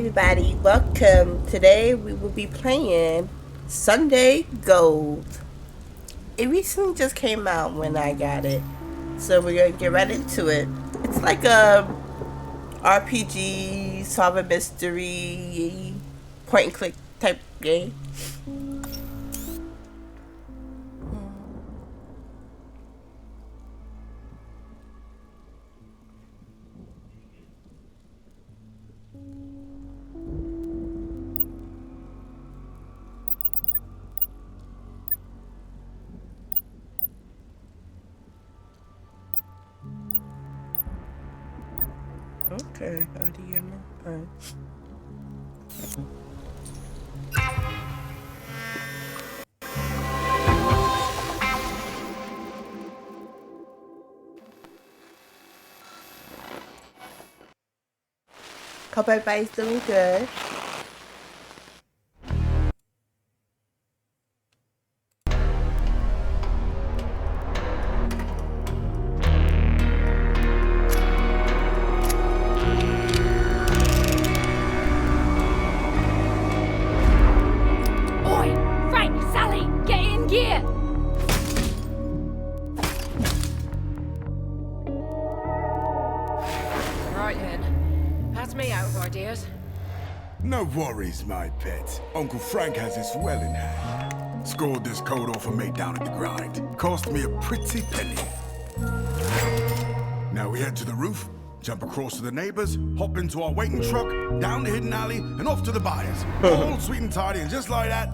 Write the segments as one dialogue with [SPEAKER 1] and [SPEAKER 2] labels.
[SPEAKER 1] everybody, welcome. Today we will be playing Sunday Gold. It recently just came out when I got it, so we're gonna get right into it. It's like a RPG, solve a mystery, point and click type game. Okay, alright. Hope everybody's doing good.
[SPEAKER 2] No worries, my pet. Uncle Frank has this well in hand. Scored this coat off a mate down at the grind. Cost me a pretty penny. Now we head to the roof, jump across to the neighbors, hop into our waiting truck, down the hidden alley, and off to the buyers. All sweet and tidy, and just like that...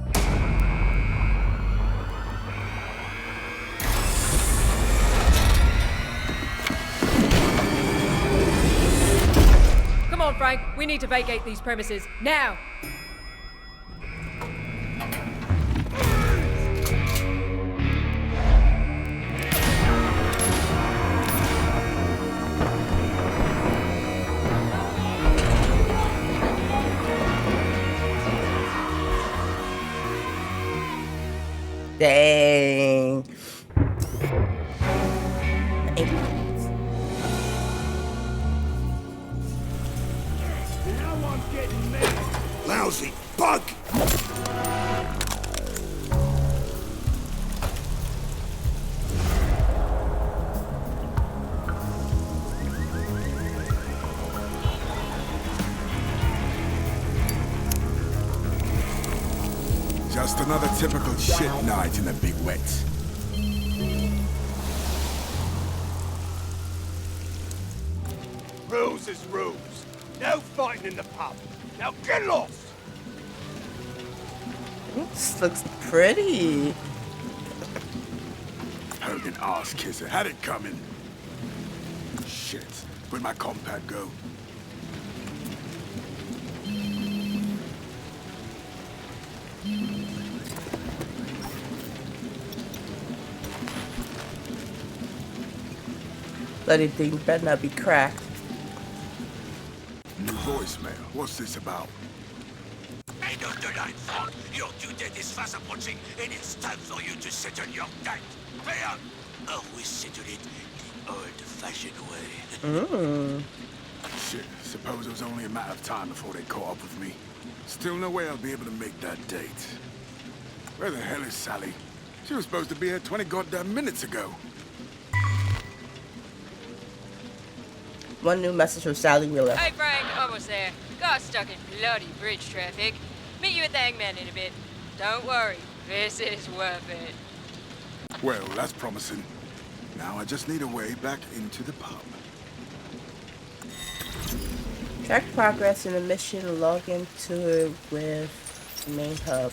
[SPEAKER 3] Come on, Frank. We need to vacate these premises, now!
[SPEAKER 1] Dang.
[SPEAKER 2] Lousy bug! Just another typical shit night in the big wet.
[SPEAKER 4] Rules is rules. No fighting in the pub. Now get lost!
[SPEAKER 1] This looks pretty.
[SPEAKER 2] Heard an arse kisser. Had it coming. Shit. Where'd my compad go?
[SPEAKER 1] Bloody thing better not be cracked.
[SPEAKER 2] New voicemail. What's this about?
[SPEAKER 4] I don't do that, son. Your due date is fast approaching, and it's time for you to settle your debt. Pay up, or we settle it the old-fashioned way.
[SPEAKER 2] Shit, suppose it was only a matter of time before they caught up with me. Still no way I'll be able to make that date. Where the hell is Sally? She was supposed to be here 20 goddamn minutes ago.
[SPEAKER 1] One new message from Sally Wheeler.
[SPEAKER 3] Hey, Frank. Almost there. Got stuck in bloody bridge traffic. Meet you at the Hangman in a bit. Don't worry. This is worth it.
[SPEAKER 2] Well, that's promising. Now I just need a way back into the pub.
[SPEAKER 1] Track progress in the mission, log into it with main hub.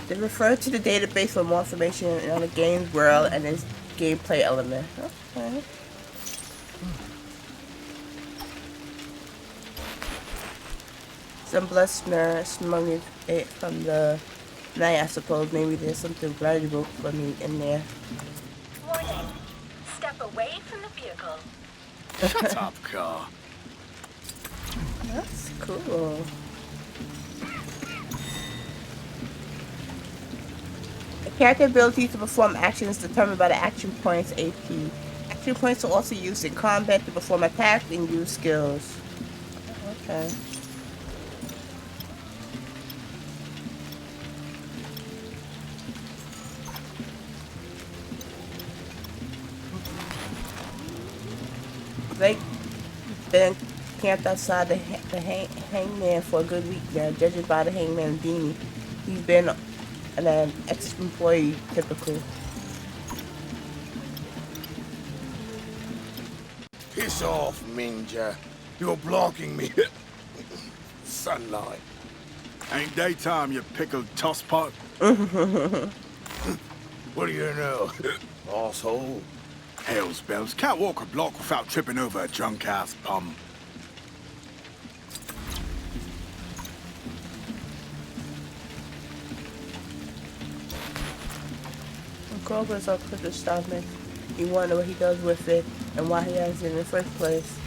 [SPEAKER 1] They refer to the database for more information on the game's world and its gameplay element. Okay. Some blood smearing it from the night, I suppose. Maybe there's something valuable for me in there.
[SPEAKER 5] Warning. Step away from the vehicle.
[SPEAKER 2] Shut up, car.
[SPEAKER 1] That's cool. A character ability to perform actions determined by the action points AP. Action points are also used in combat to perform attacks and use skills. Okay. They been camped outside the hangman for a good week now, judging by the hangman beanie. He's been an ex-employee, typical.
[SPEAKER 4] Piss off, Ninja. You're blocking me. Sunlight.
[SPEAKER 2] Ain't daytime, you pickled tosspot.
[SPEAKER 4] What do you know, asshole?
[SPEAKER 2] Hell's bells. Can't walk a block without tripping over a drunk-ass bum.
[SPEAKER 1] Kroger's up for the stomach. You wonder what he does with it and why he has it in the first place.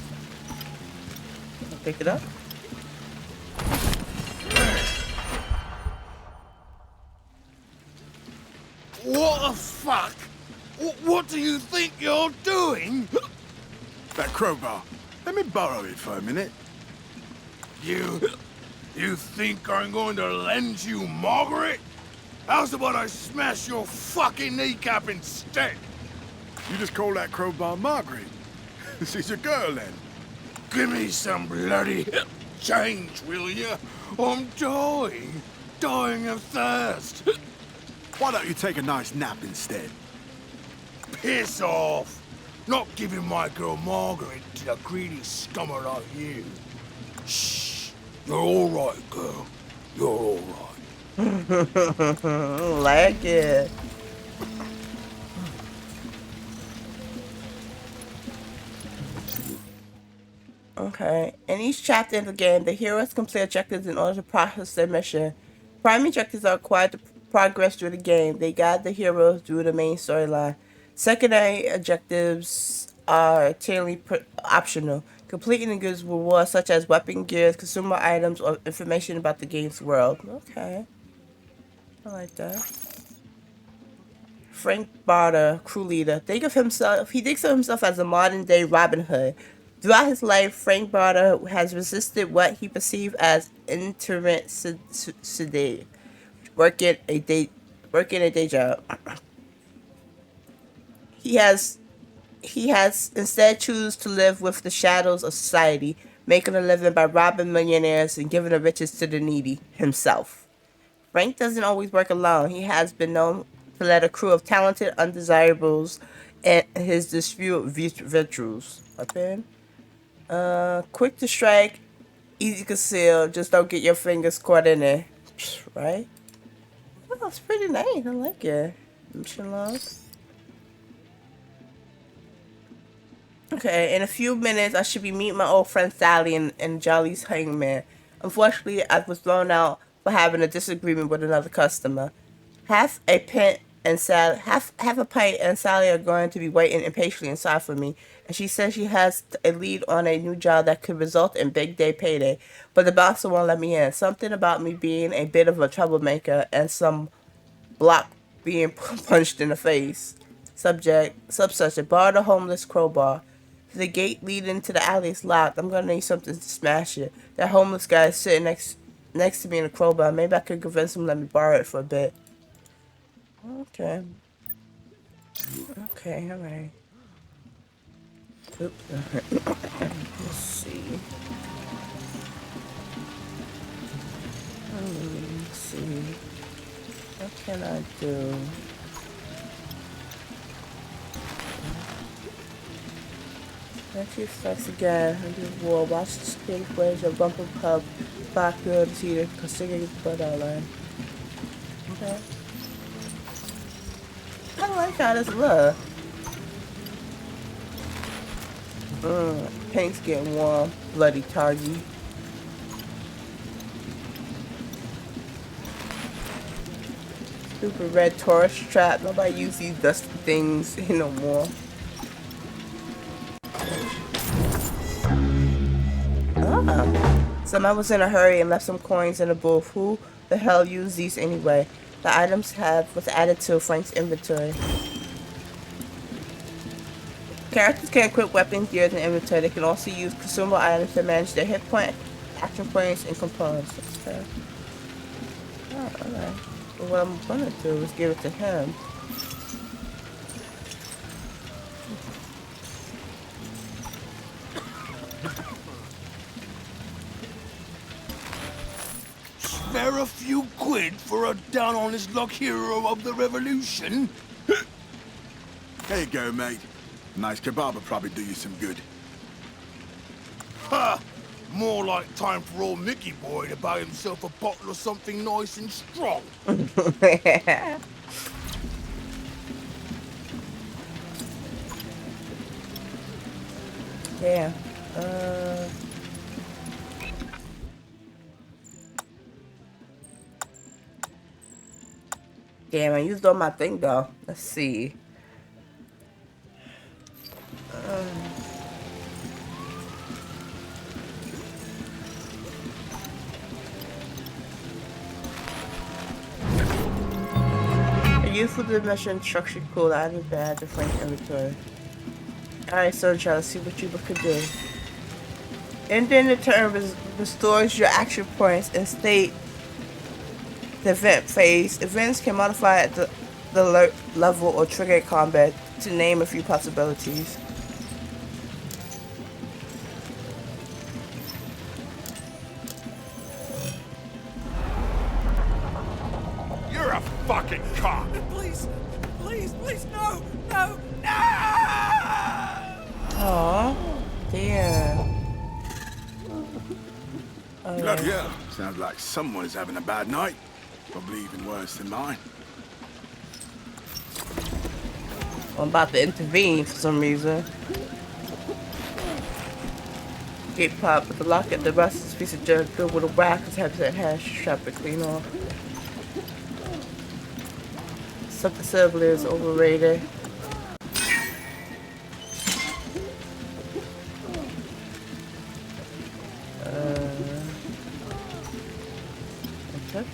[SPEAKER 1] I'll pick it up.
[SPEAKER 4] What the fuck? What do you think you're doing?
[SPEAKER 2] That crowbar. Let me borrow it for a minute.
[SPEAKER 4] You think I'm going to lend you Margaret? How's about I smash your fucking kneecap instead?
[SPEAKER 2] You just call that crowbar Margaret. She's your girl, then.
[SPEAKER 4] Give me some bloody change, will you? I'm dying of thirst.
[SPEAKER 2] Why don't you take a nice nap instead?
[SPEAKER 4] Piss off. Not giving my girl Margaret to a greedy scummer like you. Shh. You're all right, girl. You're all right.
[SPEAKER 1] Like it. Okay. In each chapter of the game, the heroes complete objectives in order to process their mission. Primary objectives are required to progress through the game. They guide the heroes through the main storyline. Secondary objectives are entirely optional, completing the goods rewards such as weapon gears, consumer items, or information about the game's world. Okay. I like that. Frank Barter, crew leader. He thinks of himself as a modern-day Robin Hood. Throughout his life, Frank Barter has resisted what he perceived as intermittent sedate, working a day job. He has instead choose to live with the shadows of society, making a living by robbing millionaires and giving the riches to the needy himself. Frank doesn't always work alone. He has been known to lead a crew of talented undesirables and his dispute virtues. Weapon. Quick to strike, easy to conceal, just don't get your fingers caught in it. Right? Oh, it's pretty nice. I like it. Mission log. Okay, in a few minutes, I should be meeting my old friend Sally and Jolly's hangman. Unfortunately, I was thrown out for having a disagreement with another customer. Half a pint and Sally are going to be waiting impatiently inside for me, and she says she has a lead on a new job that could result in big day payday, but the bouncer won't let me in. Something about me being a bit of a troublemaker and some block being punched in the face. Subject, bar the homeless crowbar. The gate leading to the alley is locked. I'm gonna need something to smash it. That homeless guy is sitting next to me in a crowbar. Maybe I could convince him to let me borrow it for a bit. Okay, alright. Oops. Let's see. Let's see. What can I do? Let's use flex again. I war. Watch the security footage of Bumper Pub. Back girl to see the considering butt outline. Okay. I like how this look. Paint's getting warm. Bloody targy. Stupid red tourist trap. Nobody uses these dusty things no more. Somebody was in a hurry and left some coins in the booth. Who the hell used these anyway? The items was added to Frank's inventory. Characters can equip weapons, gears, and inventory. They can also use consumable items to manage their hit point action points and components. Okay. Oh, alright. Well, what I'm gonna do is give it to him.
[SPEAKER 4] Spare a few quid for a down-on-his-luck hero of the revolution?
[SPEAKER 2] There you go, mate. Nice kebab will probably do you some good.
[SPEAKER 4] Ha! More like time for old Mickey boy to buy himself a bottle of something nice and strong.
[SPEAKER 1] Yeah. Damn, I used all my thing though. Let's see. A useful dimension structure cool. I didn't bad to Frank inventory. Alright, Sunshine, let's see what you can do. Ending the turn restores your action points and state the event phase. Events can modify at the level or trigger combat, to name a few possibilities.
[SPEAKER 2] You're a fucking cock!
[SPEAKER 4] Please, please, please, no, no, no!
[SPEAKER 1] Aww, damn.
[SPEAKER 2] Bloody hell. Sounds like someone is having a bad night. Probably even worse than mine.
[SPEAKER 1] I'm about to intervene for some reason. Gate pop with the lock at the rest of this piece of junk filled with a whack as heavy as hash strap to clean off. Something assembly is overrated. Okay.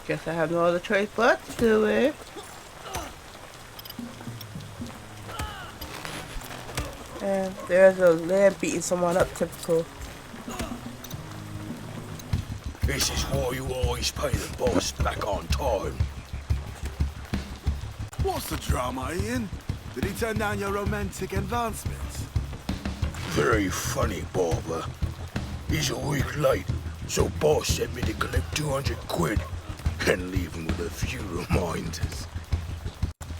[SPEAKER 1] Guess I have no other choice but to do it. And there's a lad beating someone up, typical.
[SPEAKER 4] This is why you always pay the boss back on time.
[SPEAKER 2] What's the drama, Ian? Did he turn down your romantic advancements?
[SPEAKER 4] Very funny, Barber. He's a week late, so boss sent me to collect 200 quid and leave him with a few reminders.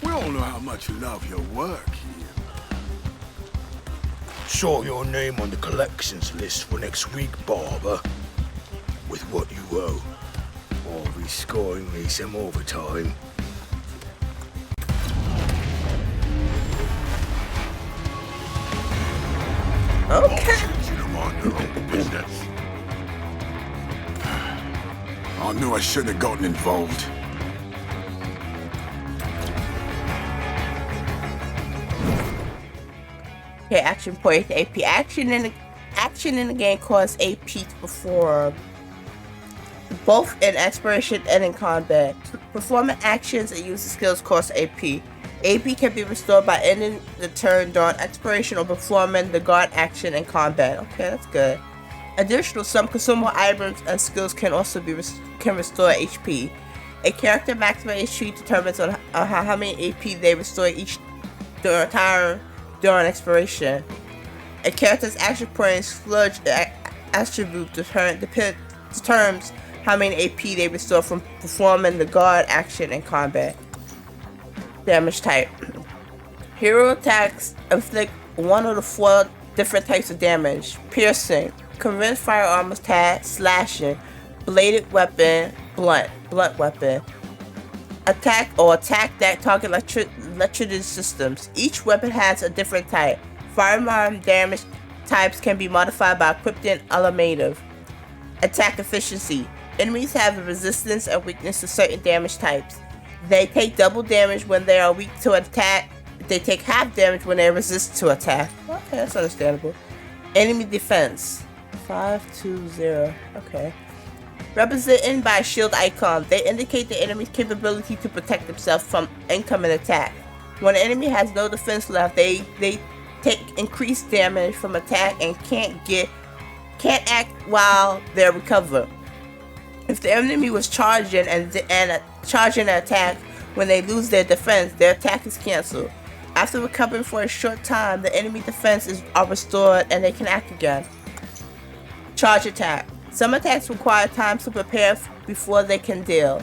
[SPEAKER 2] We all know how much you love your work, Ian.
[SPEAKER 4] Saw your name on the collections list for next week, Barber. With what you owe, or be scoring me some overtime.
[SPEAKER 1] Okay.
[SPEAKER 2] You mind your own business. I knew I shouldn't have gotten involved.
[SPEAKER 1] Okay, action point AP. Action in the game costs AP to perform, both in exploration and in combat. Performing actions and using skills cost AP. AP can be restored by ending the turn during exploration or performing the guard action in combat. Okay, that's good. Additional, some consumable items and skills can also be can restore HP. A character maximum HP determines on how many AP they restore each turn during exploration. A character's action points sludge attribute determines how many AP they restore from performing the guard action in combat. Damage type. Hero attacks inflict one of the 4 different types of damage: piercing, conventional firearm attack, slashing, bladed weapon, blunt weapon. Attack that target electricity systems. Each weapon has a different type. Firearm damage types can be modified by equipping alternative. Attack efficiency. Enemies have a resistance and weakness to certain damage types. They take double damage when they are weak to attack. They take half damage when they resist to attack. Okay, that's understandable. Enemy defense. 520. Okay. represented by a shield icon. They indicate the enemy's capability to protect themselves from incoming attack. When an enemy has no defense left, they take increased damage from attack and can't act while they recover. If the enemy was charging and charging an attack, when they lose their defense, their attack is cancelled. After recovering for a short time, the enemy defenses are restored and they can act again. Charge attack. Some attacks require time to prepare before they can deal.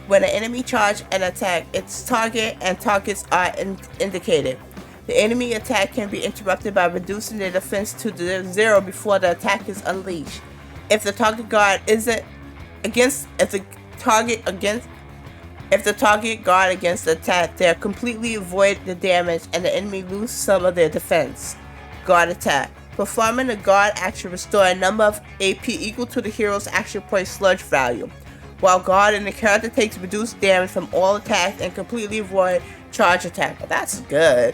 [SPEAKER 1] When an enemy charges an attack, its target and targets are indicated. The enemy attack can be interrupted by reducing their defense to 0 before the attack is unleashed. If the target guard against the guard against the attack, they are completely avoid the damage and the enemy lose some of their defense. Guard attack. Performing the guard action restore a number of AP equal to the hero's action point sludge value. While guarding, the character takes reduced damage from all attacks and completely avoid charge attack. Well, that's good.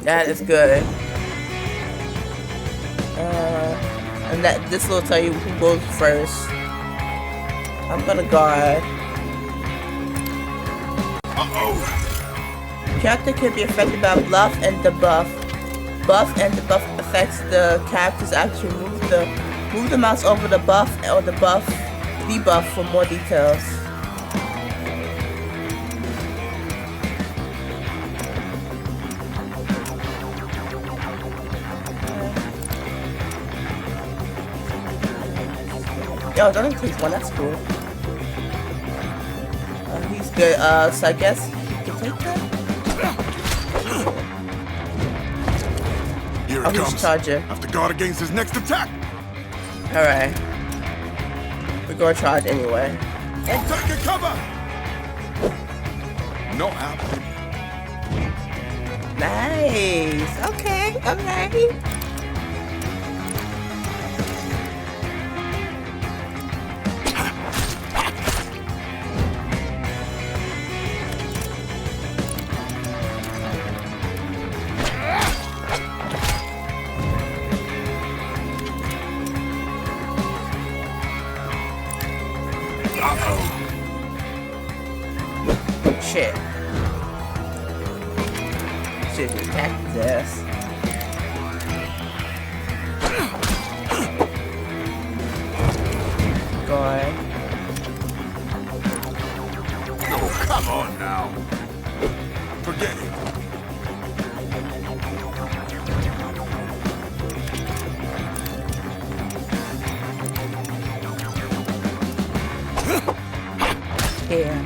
[SPEAKER 1] That is good. And this will tell you who goes first. I'm gonna guard. Character can be affected by bluff and debuff. Buff and debuff affects the character's action. Move the mouse over the buff or the debuff for more details. Yo, it only takes one, that's cool. He's good, so I guess he can take that?
[SPEAKER 2] Here it comes.
[SPEAKER 1] Charger.
[SPEAKER 2] Have to guard against his next attack.
[SPEAKER 1] Alright. We're gonna charge anyway.
[SPEAKER 2] I'm taking cover. Not happening.
[SPEAKER 1] Nice. Okay, alright. Shit. Should have attacked his ass. God.
[SPEAKER 2] Oh, come on now. Forget it.
[SPEAKER 1] Yeah.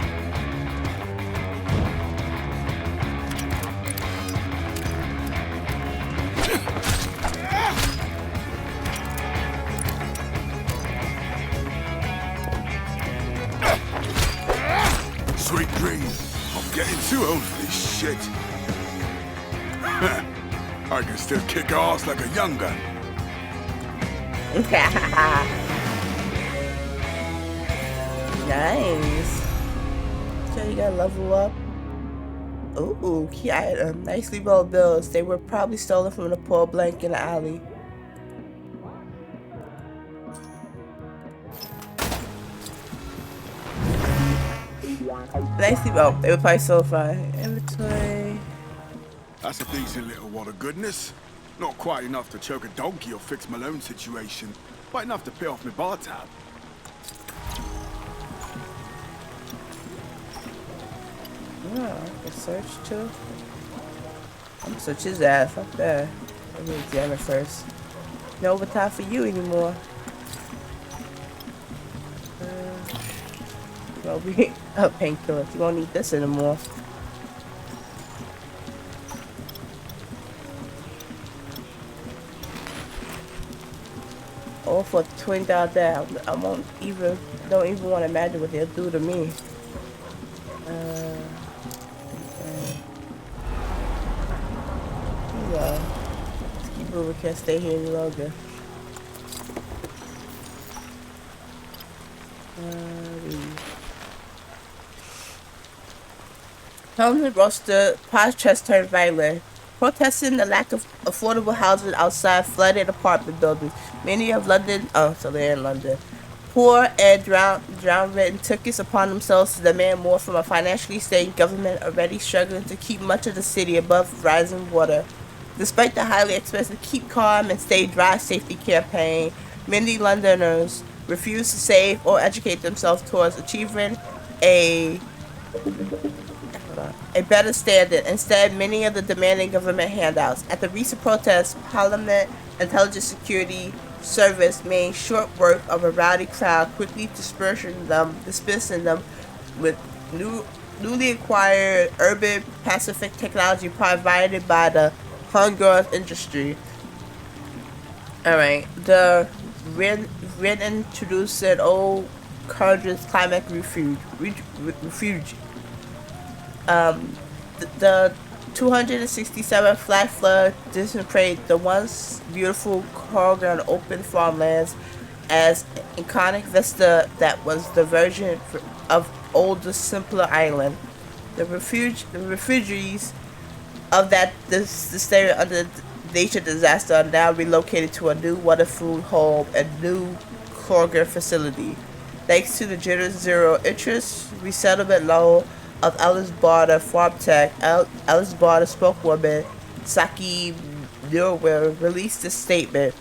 [SPEAKER 2] Sweet dreams. I'm getting too old for this shit. I can still kick ass like a young gun.
[SPEAKER 1] Nice. So you gotta level up. Ooh, key item. Nicely rolled bills. They were probably stolen from the poor blank in the alley. Nicely rolled. They were probably stolen from inventory.
[SPEAKER 2] That's a decent little wad of goodness. Not quite enough to choke a donkey or fix my loan situation. Quite enough to pay off my bar tab.
[SPEAKER 1] Oh, I can search too. I'm gonna search his ass up there. Let me examine it first. No overtime for you anymore. Well, we painkillers. You won't need this anymore. All for $20 there. I don't even want to imagine what they'll do to me. Keep moving, can't stay here any longer. Homeless roster, protest turned violent. Protesting the lack of affordable housing outside flooded apartment buildings. Many of London, so they're in London. poor and downtrodden took it upon themselves to demand more from a financially stable government already struggling to keep much of the city above rising water. Despite the highly expensive Keep Calm and Stay Dry safety campaign, many Londoners refused to save or educate themselves towards achieving a a better standard. Instead, many of the demanding government handouts. At the recent protests, Parliament Intelligence Security Service made short work of a rowdy crowd, quickly dispersing them with newly acquired urban Pacific technology provided by the homegrown industry. Alright, the reintroduced an old Cardinals climate refuge. The 267 flash flood disintegrated the once beautiful Corgan open farmlands as iconic vista that was the version of older, simpler island. The refugees of that this area under the nature disaster are now relocated to a new water-food home and new Corgan facility. Thanks to the generous zero interest resettlement loan of Ellis Barter Farm Tech, Ellis Barter spokeswoman Saki Newell released a statement.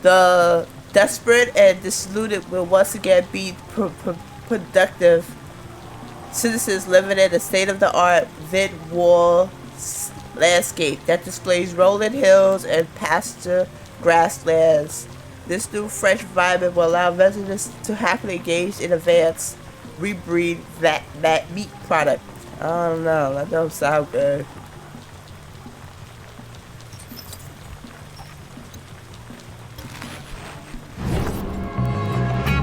[SPEAKER 1] The desperate and disillusioned will once again be productive citizens living in a state-of-the-art mid-war landscape that displays rolling hills and pasture grasslands. This new fresh environment will allow residents to happily engage in advanced rebreed that meat product. I don't know, that don't sound good.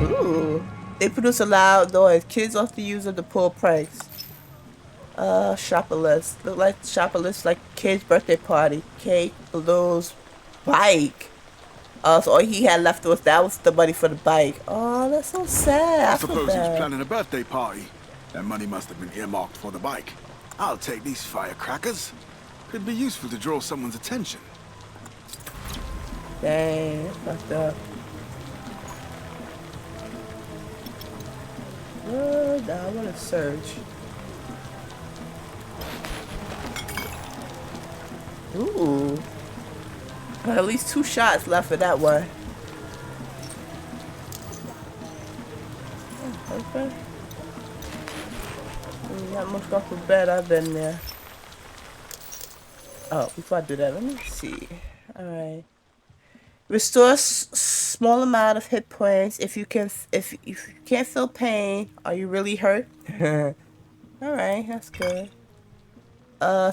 [SPEAKER 1] Ooh. They produce a loud noise. Kids often use them to pull pranks. Shopper list. Look like shopper list like kid's birthday party. Cake, balloons, bike. So all he had left that was the money for the bike. Oh, that's so sad.
[SPEAKER 2] I suppose he was planning a birthday party. That money must have been earmarked for the bike. I'll take these firecrackers. Could be useful to draw someone's attention.
[SPEAKER 1] Dang, that's fucked up. Nah, I wanna search. Ooh. At least 2 shots left for that one. Okay. Not much go for bed. I've been there. Oh, before I do that, let me see. Alright. Restore small amount of hit points if you can't feel pain. Are you really hurt? Alright, that's good.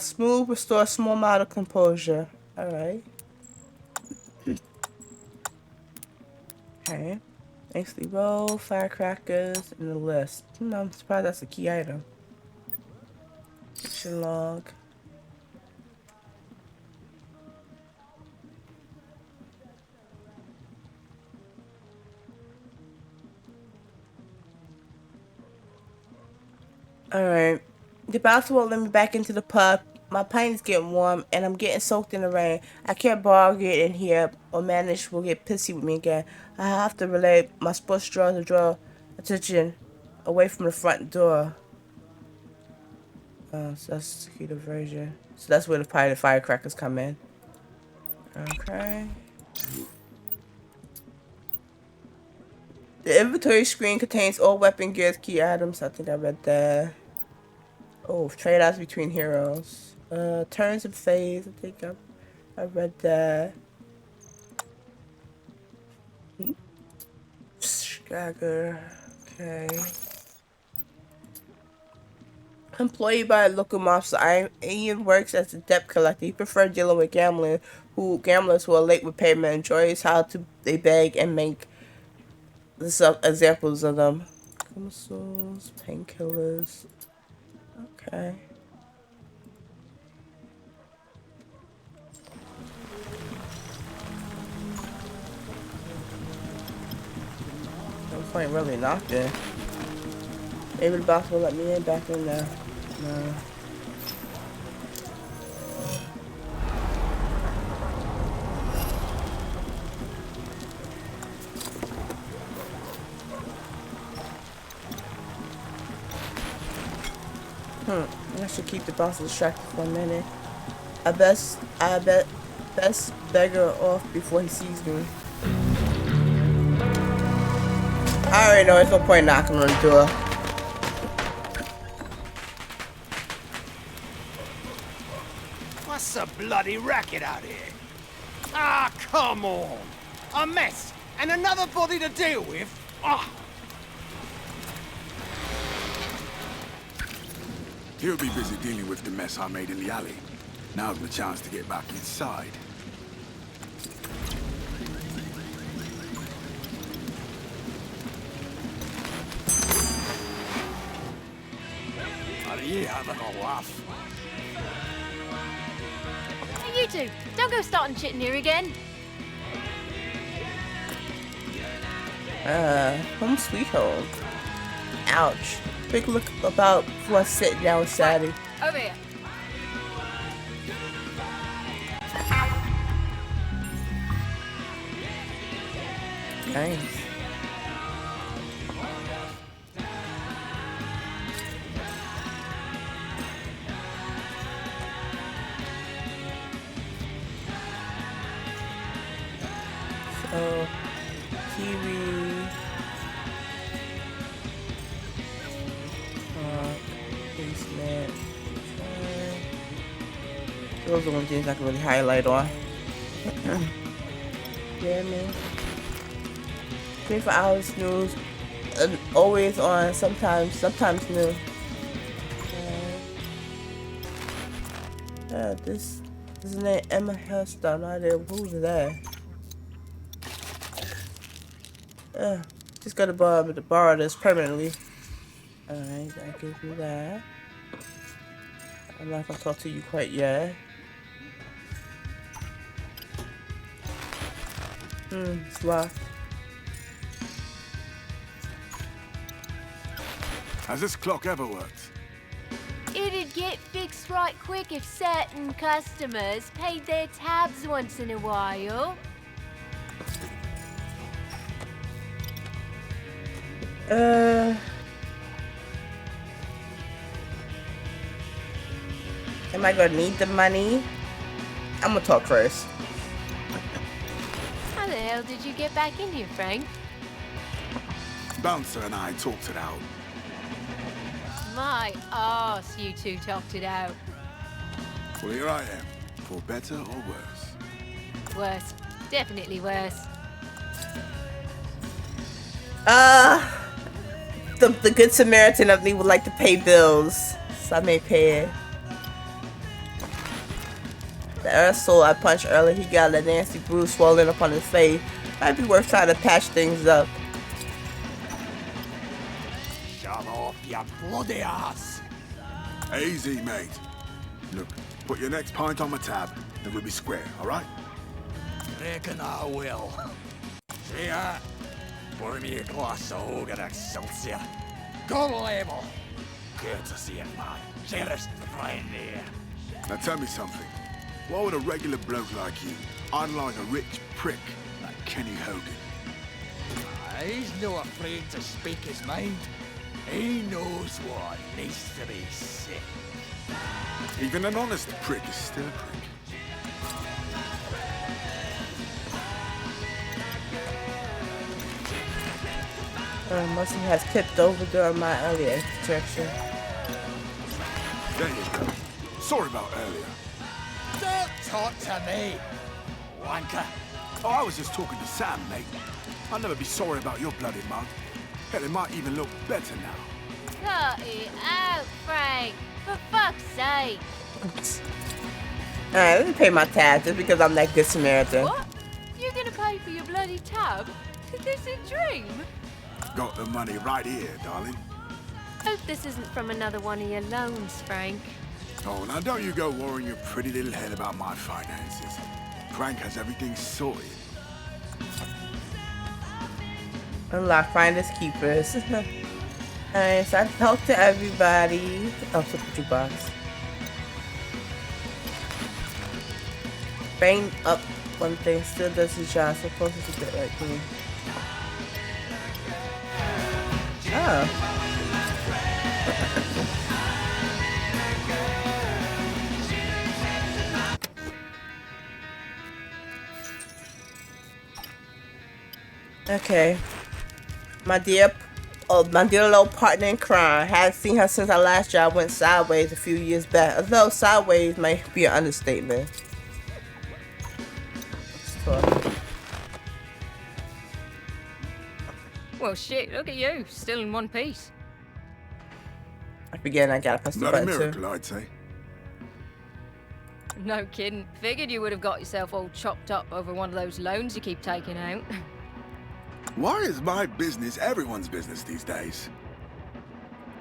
[SPEAKER 1] Smooth, restore small amount of composure. Alright. Okay. Instantly roll, firecrackers, and the list. I'm surprised that's a key item. Mission log. Alright. The bouncer won't let me back into the pub. My pint is getting warm, and I'm getting soaked in the rain. I can't borrow it in here, or manage will get pissy with me again. I have to relay my sports drawer to draw attention away from the front door. So that's the version. So that's where the firecrackers come in. Okay. The inventory screen contains all weapon gears, key items. I think I read that. Oh, trade outs between heroes. Turns and phase. I think I read that. Skagger. Okay. Employed by a local mobster, Ian works as a debt collector. He prefers dealing with gamblers who are late with payment. Enjoys how they beg and make some examples of them. Chemicals, painkillers. Okay. No point really knocking. Maybe the boss will let me in back in there. No. I should keep the boss distracted for a minute. I bet best beggar off before he sees me. I already know there's no point knocking on the door.
[SPEAKER 4] What's the bloody racket out here? Ah, come on! A mess and another body to deal with? Ah!
[SPEAKER 2] He'll be busy dealing with the mess I made in the alley. Now's the chance to get back inside.
[SPEAKER 4] Are you having a laugh?
[SPEAKER 6] Hey, you two, don't go starting shit in here again.
[SPEAKER 1] Home sweet home. Ouch. Big look about before I sit down with Sadie.
[SPEAKER 3] Over here.
[SPEAKER 1] Nice. So, kiwi. Basement. Those are the only things I can really highlight on. Yeah, man. 24 hours news. Always on, sometimes new. This is name Emma Hellstone. I did. Who's that? Just gotta borrow this permanently. Alright, that gives me that. I'm not gonna talk to you quite yet. It's locked.
[SPEAKER 2] Has this clock ever worked?
[SPEAKER 6] It'd get fixed right quick if certain customers paid their tabs once in a while.
[SPEAKER 1] Am I gonna need the money? I'm gonna talk first.
[SPEAKER 6] How the hell did you get back in here, Frank?
[SPEAKER 2] Bouncer and I talked it out.
[SPEAKER 6] My arse, you two talked it out.
[SPEAKER 2] Well, here I am, for better or worse.
[SPEAKER 6] Worse. Definitely worse.
[SPEAKER 1] The good Samaritan of me would like to pay bills, so I may pay it. The asshole I punched earlier, he got a nasty bruise swollen up on his face. Might be worth trying to patch things up.
[SPEAKER 4] Shove off, you bloody ass!
[SPEAKER 2] Easy, mate. Look, put your next pint on my tab, and we'll be square, all right?
[SPEAKER 4] Reckon I will. Jaiya, pour me a glass of Ogre Excelsior. Go level. Good to see you, man. Cheers, friend here.
[SPEAKER 2] Now tell me something. Why would a regular bloke like you idolize a rich prick like Kenny Hogan?
[SPEAKER 4] He's no afraid to speak his mind. He knows what needs to be said.
[SPEAKER 2] Even an honest prick is still a prick.
[SPEAKER 1] Mustn't have tipped over during my earlier extraction.
[SPEAKER 2] There you go. Sorry about earlier.
[SPEAKER 4] Don't talk to me, wanker.
[SPEAKER 2] Oh, I was just talking to Sam, mate. I'll never be sorry about your bloody mug. Hell, it might even look better now.
[SPEAKER 6] Cut it out, Frank. For fuck's sake.
[SPEAKER 1] Alright, let me pay my tab just because I'm that good Samaritan.
[SPEAKER 6] What? You're gonna pay for your bloody tab? Is this a dream?
[SPEAKER 2] Got the money right here, darling.
[SPEAKER 6] Hope this isn't from another one of your loans, Frank.
[SPEAKER 2] Oh, now don't you go worrying your pretty little head about my finances. Frank has everything sorted.
[SPEAKER 1] Unlock finders keepers. Alright, so I talked to everybody. Oh, flip the jukebox. Bang up one thing, still does his job, so close to get right to me. Oh. Okay. My dear, my dear little partner in crime. Hadn't seen her since our last job went sideways a few years back. Although sideways might be an understatement.
[SPEAKER 3] Well, shit, look at you, still in one piece.
[SPEAKER 1] I forget I gotta press the
[SPEAKER 2] Bloody
[SPEAKER 1] button
[SPEAKER 2] miracle,
[SPEAKER 1] too.
[SPEAKER 2] I'd say.
[SPEAKER 3] No kidding. Figured you would have got yourself all chopped up over one of those loans you keep taking out.
[SPEAKER 2] Why is my business everyone's business these days?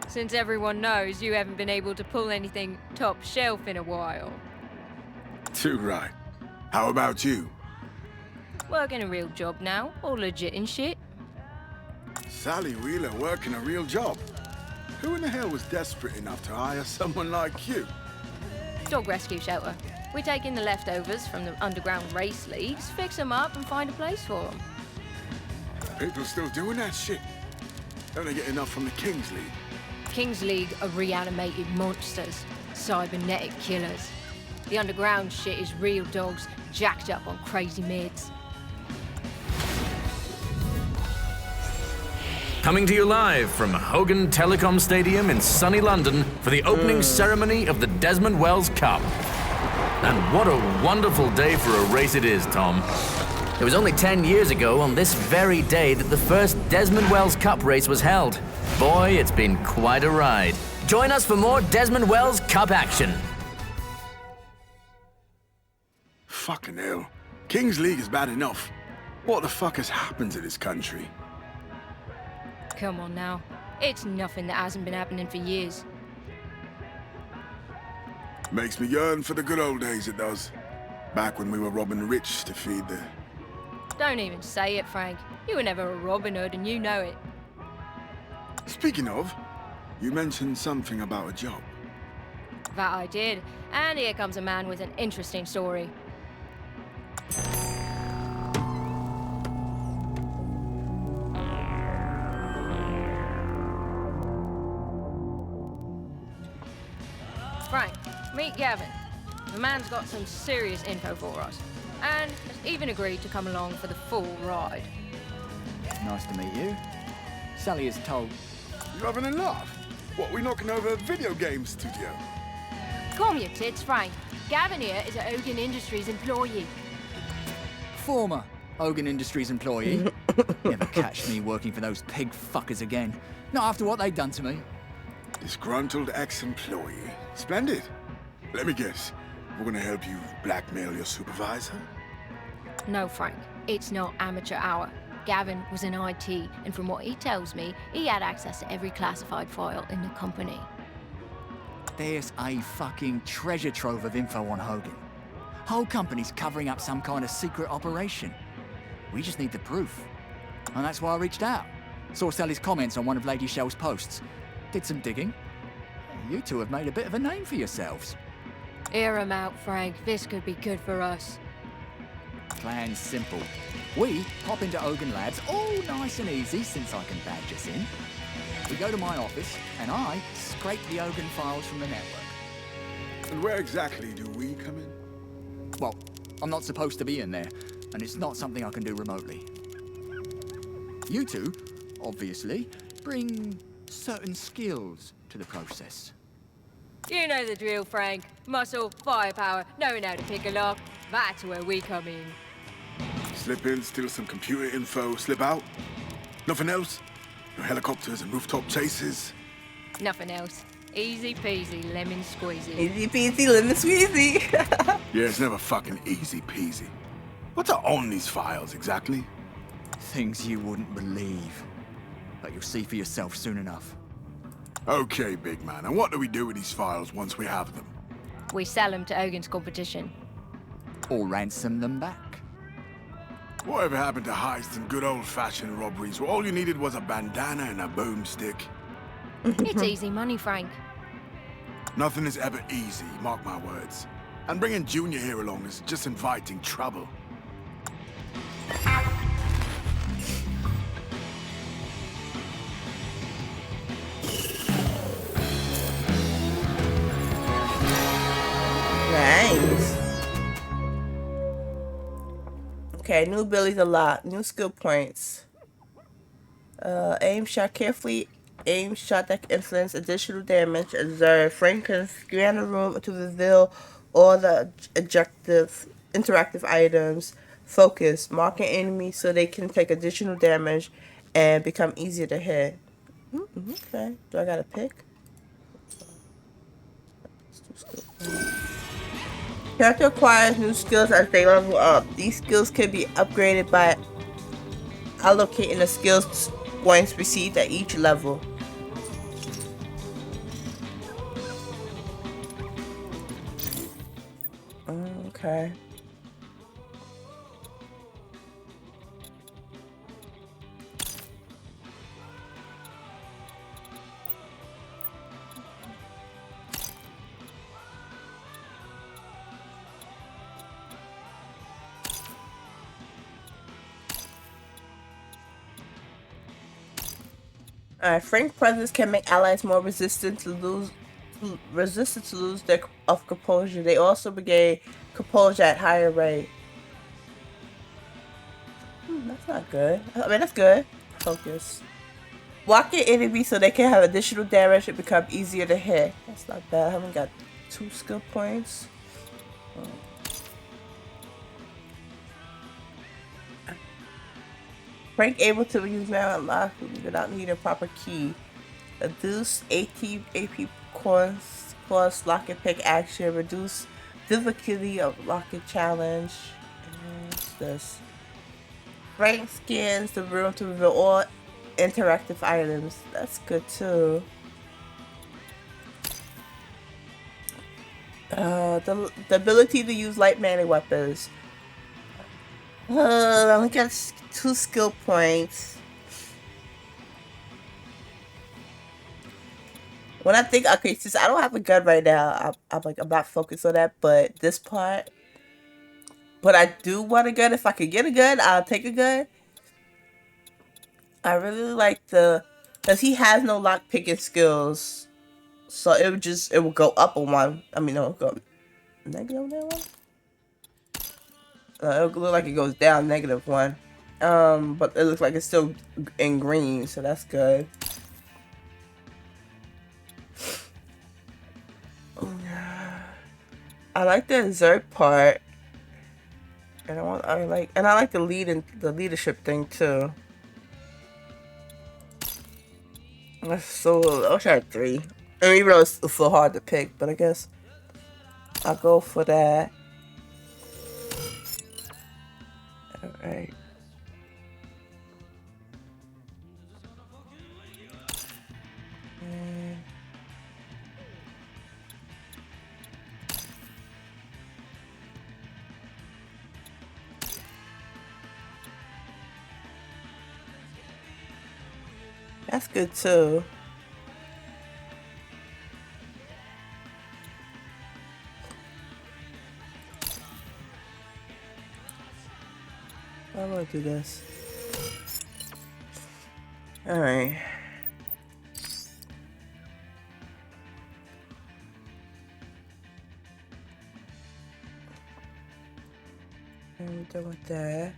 [SPEAKER 3] Since everyone knows you haven't been able to pull anything top shelf in a while.
[SPEAKER 2] Too right. How about you?
[SPEAKER 3] Working a real job now, all legit and shit.
[SPEAKER 2] Sally Wheeler working a real job. Who in the hell was desperate enough to hire someone like you?
[SPEAKER 3] Dog rescue shelter. We're taking the leftovers from the underground race leagues, fix them up and find a place for them.
[SPEAKER 2] People still doing that shit. Don't they get enough from the Kings League?
[SPEAKER 3] Kings League are reanimated monsters, cybernetic killers. The underground shit is real dogs jacked up on crazy mids.
[SPEAKER 7] Coming to you live from Hogan Telecom Stadium in sunny London for the opening ceremony of the Desmond Wells Cup. And what a wonderful day for a race it is, Tom. It was only 10 years ago on this very day that the first Desmond Wells Cup race was held. Boy, it's been quite a ride. Join us for more Desmond Wells Cup action.
[SPEAKER 2] Fucking hell. Kings League is bad enough. What the fuck has happened to this country?
[SPEAKER 3] Come on now. It's nothing that hasn't been happening for years.
[SPEAKER 2] Makes me yearn for the good old days, it does. Back when we were robbing rich to feed the...
[SPEAKER 3] Don't even say it, Frank. You were never a Robin Hood and you know it.
[SPEAKER 2] Speaking of, you mentioned something about a job.
[SPEAKER 3] That I did. And here comes a man with an interesting story. Frank, meet Gavin. The man's got some serious info for us. And has even agreed to come along for the full ride.
[SPEAKER 8] Nice to meet you. Sally is told.
[SPEAKER 2] You having a laugh? What, we knocking over a video game studio?
[SPEAKER 6] Calm your tits, Frank. Gavin here is a Hogan Industries employee.
[SPEAKER 8] Former Hogan Industries employee. Never catch me working for those pig fuckers again. Not after what they've done to me.
[SPEAKER 2] Disgruntled ex-employee. Splendid. Let me guess. We're gonna help you blackmail your supervisor?
[SPEAKER 3] No, Frank. It's not amateur hour. Gavin was in IT, and from what he tells me, he had access to every classified file in the company.
[SPEAKER 8] There's a fucking treasure trove of info on Hogan. Whole company's covering up some kind of secret operation. We just need the proof. And that's why I reached out. Saw Sally's comments on one of Lady Shell's posts. Did some digging. You two have made a bit of a name for yourselves.
[SPEAKER 3] Hear him out, Frank. This could be good for us.
[SPEAKER 8] Plan's simple. We pop into Hogan Labs, all nice and easy since I can badge us in. We go to my office, and I scrape the Hogan files from the network.
[SPEAKER 2] And where exactly do we come in?
[SPEAKER 8] Well, I'm not supposed to be in there, and it's not something I can do remotely. You two, obviously, bring certain skills to the process.
[SPEAKER 3] You know the drill, Frank. Muscle, firepower, knowing how to pick a lock. That's where we come in.
[SPEAKER 2] Slip in, steal some computer info, slip out? Nothing else? No helicopters and rooftop chases?
[SPEAKER 3] Nothing else. Easy peasy, lemon squeezy.
[SPEAKER 1] Easy peasy, lemon squeezy.
[SPEAKER 2] Yeah, it's never fucking easy peasy. What's on these files exactly?
[SPEAKER 8] Things you wouldn't believe. But you'll see for yourself soon enough.
[SPEAKER 2] Okay, big man, and what do we do with these files once we have them?
[SPEAKER 3] We sell them to Hogan's competition.
[SPEAKER 8] Or ransom them back.
[SPEAKER 2] Whatever happened to heists and good old-fashioned robberies where all you needed was a bandana and a boomstick?
[SPEAKER 3] It's easy money, Frank.
[SPEAKER 2] Nothing is ever easy, mark my words. And bringing Junior here along is just inviting trouble.
[SPEAKER 1] Nice. Okay, new abilities a lot. New skill points. Aim shot carefully. Aim shot that can influence additional damage. Observe. Frank can scan the room to reveal all the interactive items. Focus. Mark an enemy so they can take additional damage and become easier to hit. Okay. Do I gotta pick? Character acquires new skills as they level up. These skills can be upgraded by allocating the skills points received at each level. Okay. Frank presence can make allies more resistant to lose their composure. They also regain composure at higher rate. That's not good. I mean, that's good. Focus. Block your enemy so they can have additional damage and become easier to hit. That's not bad. I haven't got 2 skill points. Frank able to use man unlock without needing a proper key. Reduce AP cost locket pick action. Reduce difficulty of locket challenge. And what's this? Frank scans the room to reveal all interactive items. That's good too. The ability to use light melee weapons. I only got 2 skill points. When I think, okay, since I don't have a gun right now, I'm not focused on that. But this part, but I do want a gun. If I could get a gun, I'll take a gun. I really like because he has no lock picking skills, so it would go up a 1. I mean, no, it'll go negative on that one. It'll look like it goes down -1. But it looks like it's still in green, so that's good. I like the Zerg part, and I like the leadership thing too. So I wish I had 3. I mean, even though it's so hard to pick, but I guess I'll go for that. Alright. That's good too. I'm gonna do this. Alright. And we're done with that.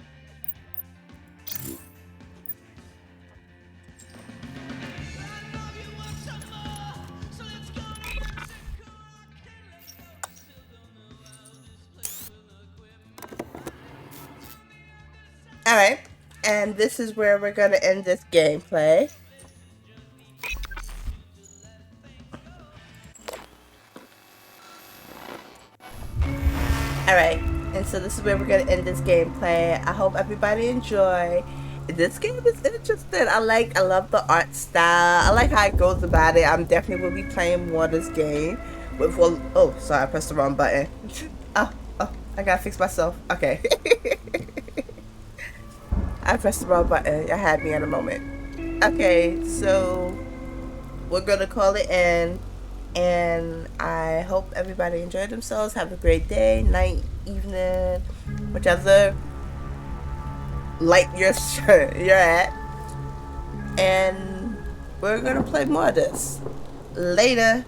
[SPEAKER 1] Alright, and this is where we're going to end this gameplay. Alright, and so this is where we're going to end this gameplay. I hope everybody enjoy. This game is interesting. I love the art style. I like how it goes about it. I'm definitely will be playing more of this game. Oh, sorry, I pressed the wrong button. Oh, I gotta fix myself. Okay. I pressed the wrong button. I had me in a moment. Okay, so we're gonna call it in, and I hope everybody enjoyed themselves. Have a great day, night, evening, whichever light you're at, and we're gonna play more of this later.